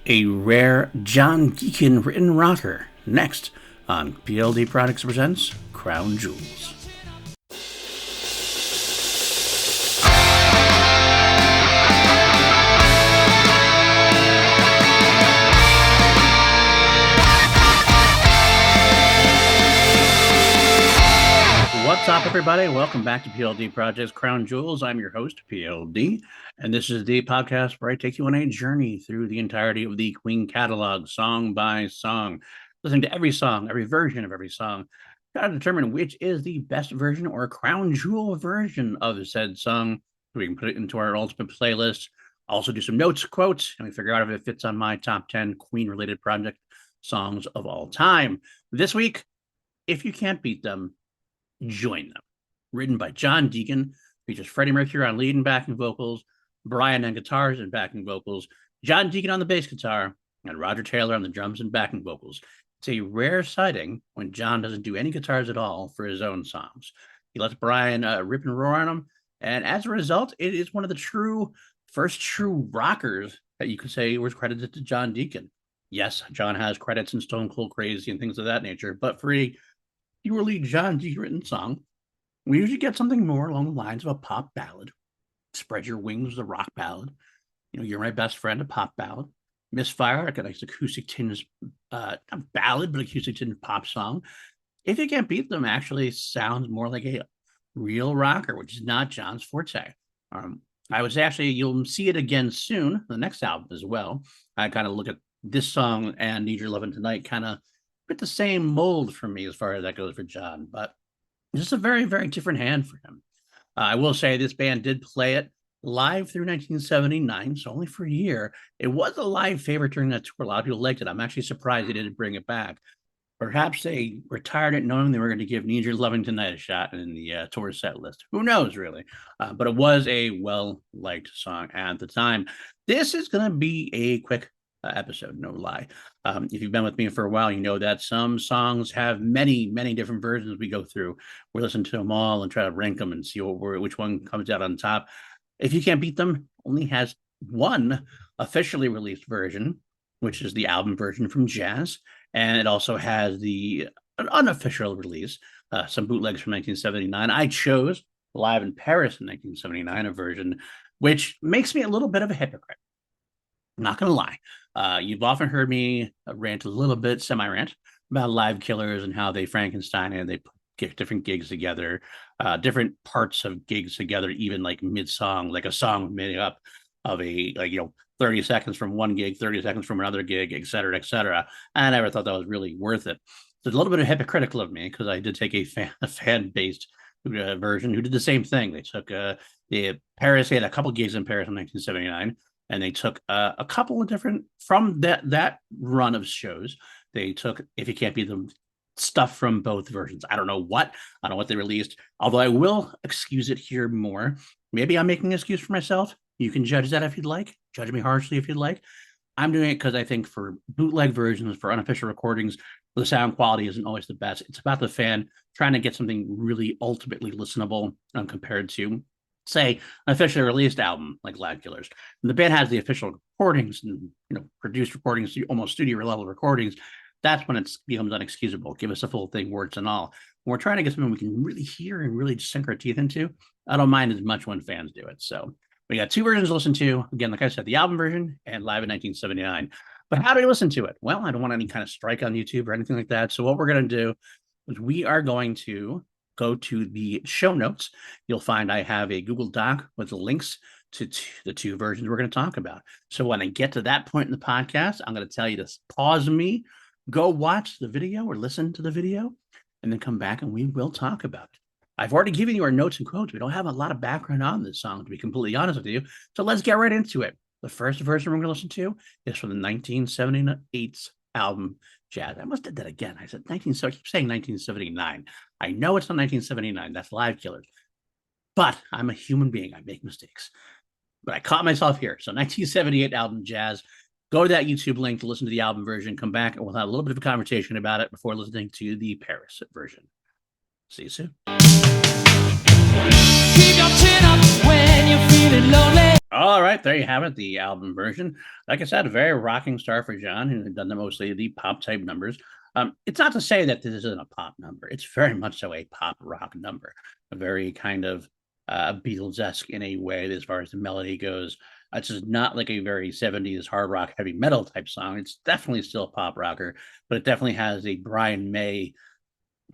a rare John Deacon written rocker, next on PLD Products Presents Crown Jewels. What's up, everybody? Welcome back to PLD Projects Crown Jewels. I'm your host, PLD, and this is the podcast where I take you on a journey through the entirety of the Queen catalog, song by song, listening to every song, every version of every song, try to determine which is the best version or crown jewel version of said song, so we can put it into our ultimate playlist. Also do some notes, quotes, and we figure out if it fits on my top 10 Queen-related project songs of all time. This week, if you can't beat them, join them. Written by John Deacon, features Freddie Mercury on lead and backing vocals, Brian on guitars and backing vocals, John Deacon on the bass guitar, and Roger Taylor on the drums and backing vocals. It's a rare sighting when John doesn't do any guitars at all for his own songs. He lets Brian rip and roar on them, and as a result, it is one of the first true rockers that you could say was credited to John Deacon. Yes, John has credits in Stone Cold Crazy and things of that nature, but for a purely John Deacon written song, we usually get something more along the lines of a pop ballad. Spread Your Wings, the rock ballad. You know, You're My Best Friend, a pop ballad. Misfire, like a nice acoustic tinge, not ballad, but acoustic tinge pop song. If You Can't Beat Them actually sounds more like a real rocker, which is not John's forte. I would say actually you'll see it again soon, the next album as well. I kind of look at this song and Need Your Lovin' Tonight kind of fit the same mold for me as far as that goes for John, but just a very, very different hand for him. I will say this band did play it live through 1979, so only for a year. It was a live favorite during that tour. A lot of people liked it. I'm actually surprised they didn't bring it back. Perhaps they retired it knowing they were going to give Need Your Lovin' Tonight a shot in the tour set list. Who knows, really? But it was a well-liked song at the time. This is going to be a quick episode, no lie. If you've been with me for a while, you know that some songs have many, many different versions we go through. We listen to them all and try to rank them and see which one comes out on top. If You Can't Beat Them only has one officially released version, which is the album version from Jazz, and it also has an unofficial release, some bootlegs from 1979. I chose Live in Paris in 1979, a version which makes me a little bit of a hypocrite. I'm not going to lie. You've often heard me rant a little bit, semi-rant, about Live Killers and how they Frankenstein and they get different gigs together, different parts of gigs together, even like mid-song, like a song made up of 30 seconds from one gig, 30 seconds from another gig, et cetera, et cetera. I never thought that was really worth it. So it's a little bit of hypocritical of me because I did take a fan-based version who did the same thing. They took Paris, they had a couple gigs in Paris in 1979. And they took a couple of different, from that run of shows, they took, If You Can't Beat Them, stuff from both versions. I don't know what they released, although I will excuse it here more. Maybe I'm making an excuse for myself. You can judge that if you'd like. Judge me harshly if you'd like. I'm doing it because I think for bootleg versions, for unofficial recordings, the sound quality isn't always the best. It's about the fan trying to get something really ultimately listenable compared to, say, an officially released album like Live Killers. And the band has the official recordings and produced recordings, almost studio level recordings. That's when it becomes unexcusable. Give us a full thing, words and all. When we're trying to get something we can really hear and really sink our teeth into, I don't mind as much when fans do it. So we got two versions to listen to. Again, like I said, the album version and live in 1979. But how do we listen to it? Well, I don't want any kind of strike on YouTube or anything like that. So what we're going to do is we are going to go to the show notes. You'll find I have a Google Doc with the links to the two versions we're going to talk about. So when I get to that point in the podcast, I'm going to tell you to pause me, go watch the video or listen to the video, and then come back and we will talk about it. I've already given you our notes and quotes. We don't have a lot of background on this song, to be completely honest with you. So let's get right into it. The first version we're going to listen to is from the 1978 album Jazz. I must have did that again. I said 1970. I keep saying 1979. I know it's not 1979. That's Live Killers. But I'm a human being. I make mistakes. But I caught myself here. So 1978 album Jazz. Go to that YouTube link to listen to the album version. Come back and we'll have a little bit of a conversation about it before listening to the Paris version. See you soon. Keep your chin up when you're feeling lonely. All right, there you have it, the album version. Like I said, a very rocking start for John, who had done the mostly the pop type numbers. It's not to say that this isn't a pop number. It's very much so a pop rock number, a very kind of Beatles-esque in a way as far as the melody goes. It's just not like a very 70s hard rock heavy metal type song. It's definitely still a pop rocker, but it definitely has a Brian May.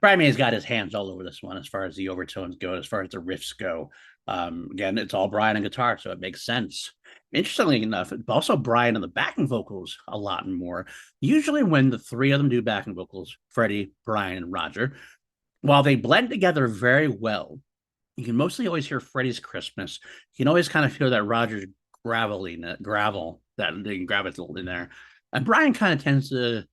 Brian May's got his hands all over this one as far as the overtones go, as far as the riffs go. Again, it's all Brian on guitar, so it makes sense. Interestingly enough, also Brian on the backing vocals a lot more. Usually, when the three of them do backing vocals, Freddie, Brian, and Roger, while they blend together very well, you can mostly always hear Freddie's crispness. You can always kind of feel that Roger's gravel, that the gravital in there. And Brian kind of tends to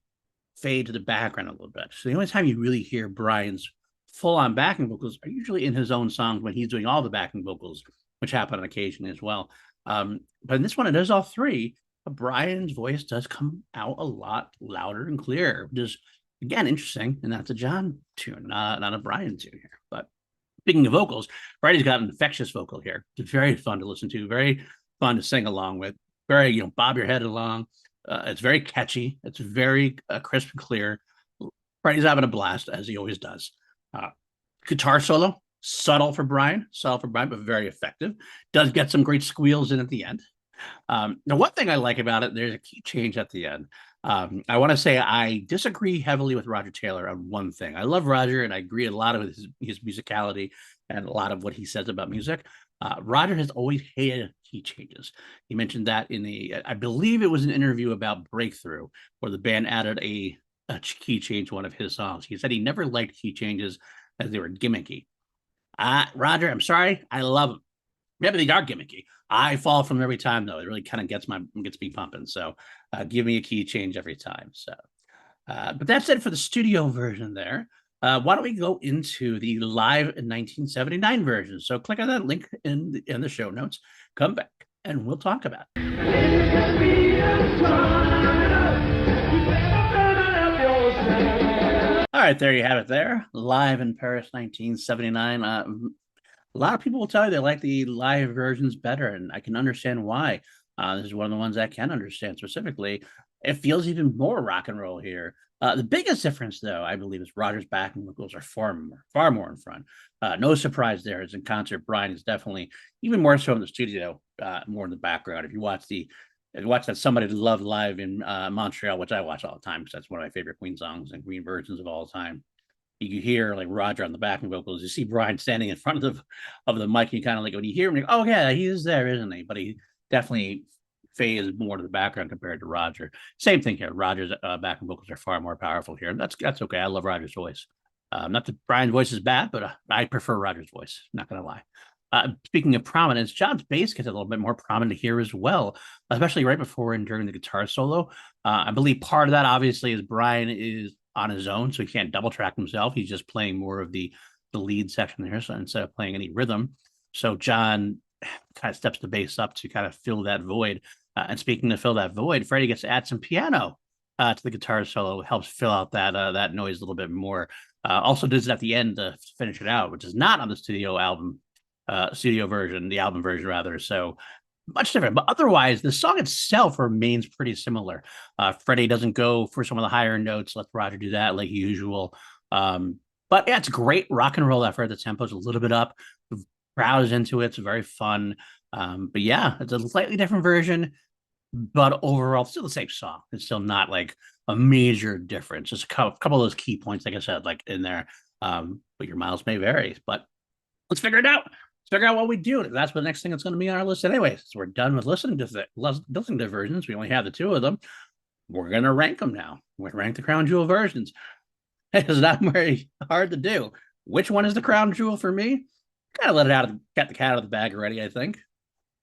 fade to the background a little bit. So the only time you really hear Brian's full-on backing vocals are usually in his own songs when he's doing all the backing vocals, which happen on occasion as well. But in this one, it is all three. But Brian's voice does come out a lot louder and clearer, which is, again, interesting. And that's a John tune, not a Brian tune here. But speaking of vocals, Freddie's got an infectious vocal here. It's very fun to listen to, very fun to sing along with, very, bob your head along. It's very catchy. It's very crisp and clear. Freddie's having a blast, as he always does. Guitar solo, subtle for Brian, but very effective. Does get some great squeals in at the end. Now, one thing I like about it, there's a key change at the end. I want to say I disagree heavily with Roger Taylor on one thing. I love Roger, and I agree a lot with his musicality and a lot of what he says about music. Roger has always hated key changes. He mentioned that I believe it was an interview about Breakthrough, where the band added a key change to one of his songs. He said he never liked key changes as they were gimmicky. Roger, I'm sorry, I love them. Maybe they are gimmicky. I fall from them every time, though. It really kind of gets me pumping. So give me a key change every time. So, but that's it for the studio version there. Why don't we go into the live in 1979 version? So click on that link in the show notes. Come back and we'll talk about it. All right, there you have it there. Live in Paris 1979. A lot of people will tell you they like the live versions better, and I can understand why. This is one of the ones I can understand specifically. It feels even more rock and roll here. The biggest difference, though, I believe, is Roger's backing vocals are far more in front. No surprise there. As in concert, Brian is definitely even more so in the studio, more in the background. If you watch that Somebody to Love live in Montreal, which I watch all the time because that's one of my favorite Queen songs and Queen versions of all time. You hear like Roger on the backing vocals. You see Brian standing in front of the mic. You kind of like when you hear him, like, oh yeah, he is there, isn't he? But he definitely fades more to the background compared to Roger. Same thing here. Roger's backing vocals are far more powerful here. That's okay. I love Roger's voice. Not that Brian's voice is bad, but I prefer Roger's voice. Not gonna lie. Speaking of prominence, John's bass gets a little bit more prominent here as well, especially right before and during the guitar solo. I believe part of that obviously is Brian is on his own, so he can't double track himself. He's just playing more of the lead section there, so instead of playing any rhythm. So John kind of steps the bass up to kind of fill that void. And speaking to fill that void, Freddie gets to add some piano to the guitar solo, helps fill out that noise a little bit more. Also does it at the end to finish it out, which is not on the studio version, the album version rather. So much different, but otherwise the song itself remains pretty similar. Freddie doesn't go for some of the higher notes, let Roger do that like usual. But yeah, it's a great rock and roll effort. The tempo's a little bit up, the crowd is into it. It's very fun. But yeah, it's a slightly different version, but overall still the same song. It's still not like a major difference. Just a couple of those key points, like I said, like in there. But your miles may vary. But let's figure it out. Figure out what we do. That's the next thing that's going to be on our list anyway. So we're done with listening to versions. We only have the two of them. We're going to rank them now. We're going to rank the Crown Jewel versions. It's not very hard to do. Which one is the Crown Jewel for me? Kind of got the cat out of the bag already, I think.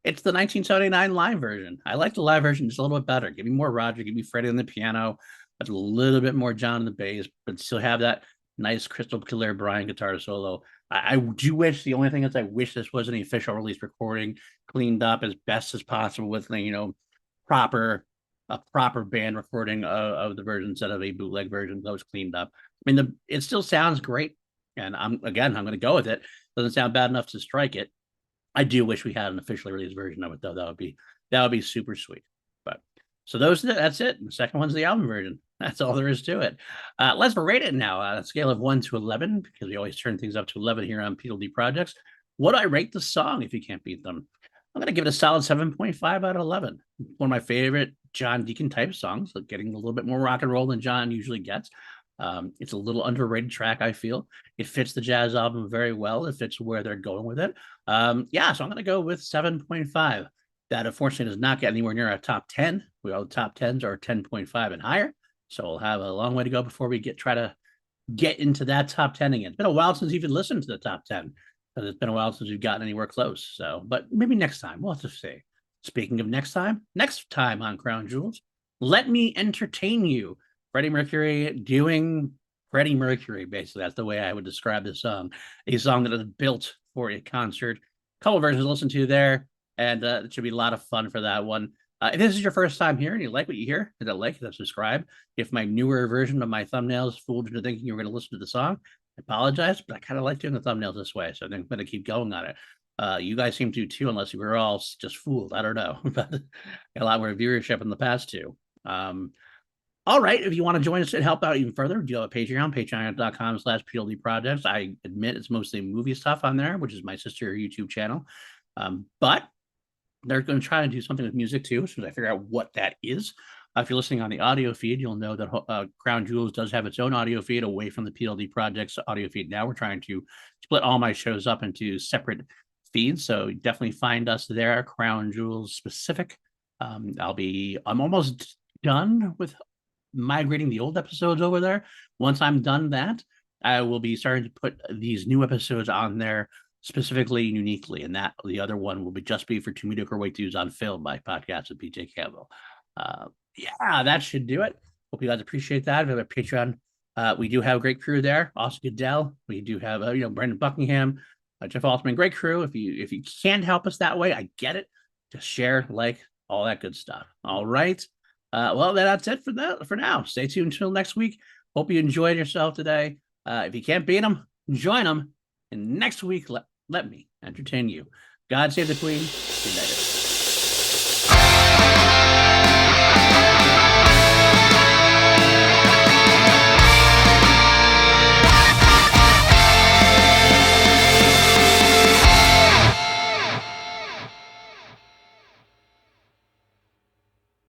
It's the 1979 live version. I like the live version just a little bit better. Give me more Roger. Give me Freddie on the piano. That's a little bit more John on the bass, but still have that nice crystal clear Brian guitar solo. I do wish, the only thing is I wish this was an official release recording, cleaned up as best as possible with a proper band recording of the version instead of a bootleg version that was cleaned up. I mean, it still sounds great, and I'm going to go with it. Doesn't sound bad enough to strike it. I do wish we had an officially released version of it, though. That would be super sweet. But so that's it. The second one's the album version. That's all there is to it. Let's rate it now on a scale of 1 to 11, because we always turn things up to 11 here on PLD Projects. What do I rate the song if you can't beat them? I'm going to give it a solid 7.5 out of 11. One of my favorite John Deacon type songs, like getting a little bit more rock and roll than John usually gets. It's a little underrated track, I feel. It fits the jazz album very well. It fits where they're going with it. So I'm going to go with 7.5. That unfortunately does not get anywhere near our top 10. All the top 10s are 10.5 and higher. So we'll have a long way to go before we try to get into that top 10 again. It's been a while since we've even listened to the top 10, because it's been a while since we've gotten anywhere close. So, but maybe next time. We'll have to see. Speaking of next time on Crown Jewels, let me entertain you. Freddie Mercury doing Freddie Mercury, basically. That's the way I would describe this song. A song that is built for a concert. A couple versions to listen to there, and it should be a lot of fun for that one. If this is your first time here and you like what you hear, hit that like, hit that subscribe. If my newer version of my thumbnails fooled you into thinking you were going to listen to the song, I apologize, but I kind of like doing the thumbnails this way, so I'm going to keep going on it. You guys seem to too, unless you were all just fooled. I don't know. But a lot more viewership in the past too. All right, if you want to join us and help out even further, we do have a Patreon, patreon.com/PLD Projects. I admit it's mostly movie stuff on there, which is my sister YouTube channel. But they're going to try to do something with music too, as soon as I figure out what that is. If you're listening on the audio feed, you'll know that Crown Jewels does have its own audio feed away from the PLD Projects audio feed. Now we're trying to split all my shows up into separate feeds, so definitely find us there, Crown Jewels specific. I'm almost done with migrating the old episodes over there. Once I'm done that, I will be starting to put these new episodes on there specifically uniquely, and that the other one will just be for Two Mediocre White Dudes on Film by Podcast with PJ Campbell. That should do it. Hope you guys appreciate that. We have a Patreon. We do have a great crew there. Austin Goodell. We do have Brendan Buckingham, Jeff Altman. Great crew. If you can't help us that way, I get it. Just share, like, all that good stuff. All right. Well, that's it for now. Stay tuned until next week. Hope you enjoyed yourself today. If you can't beat them, join them. And next week, let me entertain you. God save the Queen. Good night.